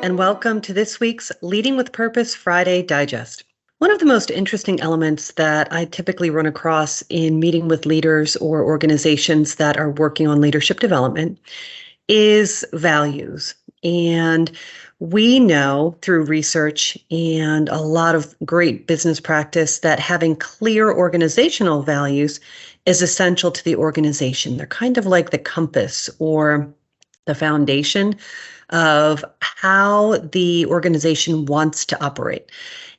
and welcome to this week's Leading with Purpose Friday Digest. One of the most interesting elements that I typically run across in meeting with leaders or organizations that are working on leadership development is values. And we know through research and a lot of great business practice that having clear organizational values is essential to the organization. They're kind of like the compass or the foundation of how the organization wants to operate.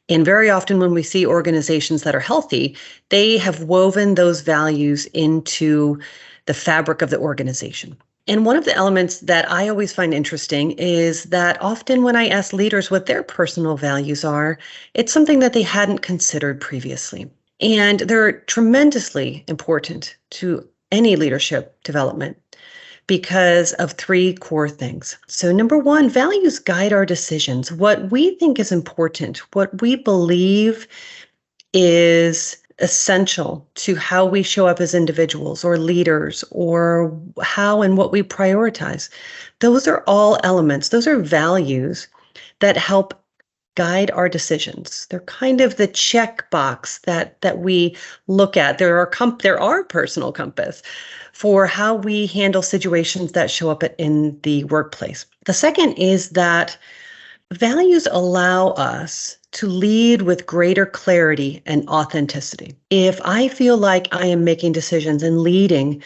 And very often when we see organizations that are healthy, they have woven those values into the fabric of the organization. And one of the elements that I always find interesting is that often when I ask leaders what their personal values are, it's something that they hadn't considered previously. And they're tremendously important to any leadership development because of three core things. So number one, values guide our decisions. What we think is important, what we believe is essential to how we show up as individuals or leaders or how and what we prioritize. Those are all elements. Those are values that help guide our decisions. They're kind of the check box that we look at. There are personal compass for how we handle situations that show up in the workplace. The second is that values allow us to lead with greater clarity and authenticity. If I feel like I am making decisions and leading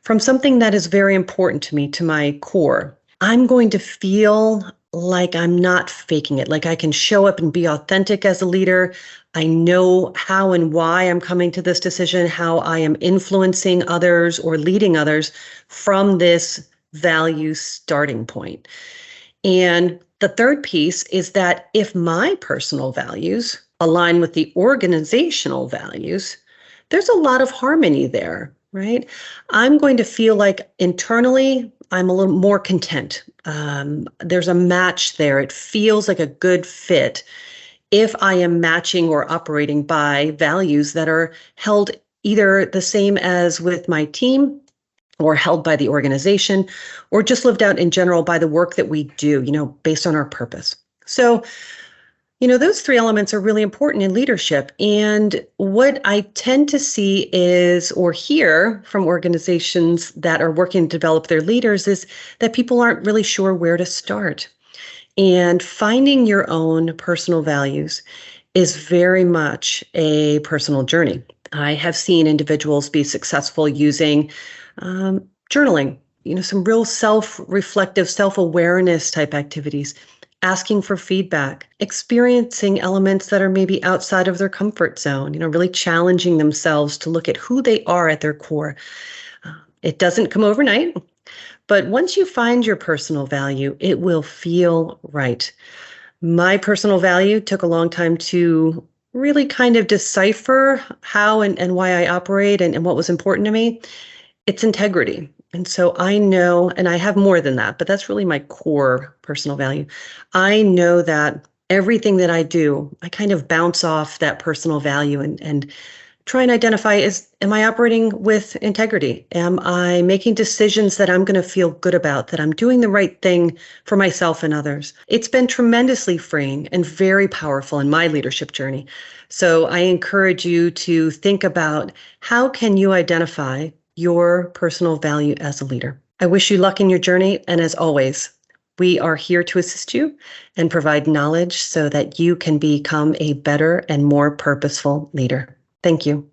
from something that is very important to me, to my core, I'm going to feel like I'm not faking it, like I can show up and be authentic as a leader. I know how and why I'm coming to this decision, how I am influencing others or leading others from this value starting point. And the third piece is that if my personal values align with the organizational values, there's a lot of harmony there, right? I'm going to feel like internally I'm a little more content. There's a match there. It feels like a good fit if I am matching or operating by values that are held either the same as with my team or held by the organization, or just lived out in general by the work that we do, based on our purpose. So, those three elements are really important in leadership. And what I tend to see is, or hear from organizations that are working to develop their leaders, is that people aren't really sure where to start. And finding your own personal values is very much a personal journey. I have seen individuals be successful using journaling, some real self-reflective, self-awareness type activities, asking for feedback, experiencing elements that are maybe outside of their comfort zone, really challenging themselves to look at who they are at their core. It doesn't come overnight, but once you find your personal value, it will feel right. My personal value took a long time to really kind of decipher how and why I operate and what was important to me. It's integrity. And so I know, and I have more than that, but that's really my core personal value. I know that everything that I do, I kind of bounce off that personal value and try and identify am I operating with integrity? Am I making decisions that I'm going to feel good about, that I'm doing the right thing for myself and others? It's been tremendously freeing and very powerful in my leadership journey. So I encourage you to think about how can you identify your personal value as a leader. I wish you luck in your journey. And as always, we are here to assist you and provide knowledge so that you can become a better and more purposeful leader. Thank you.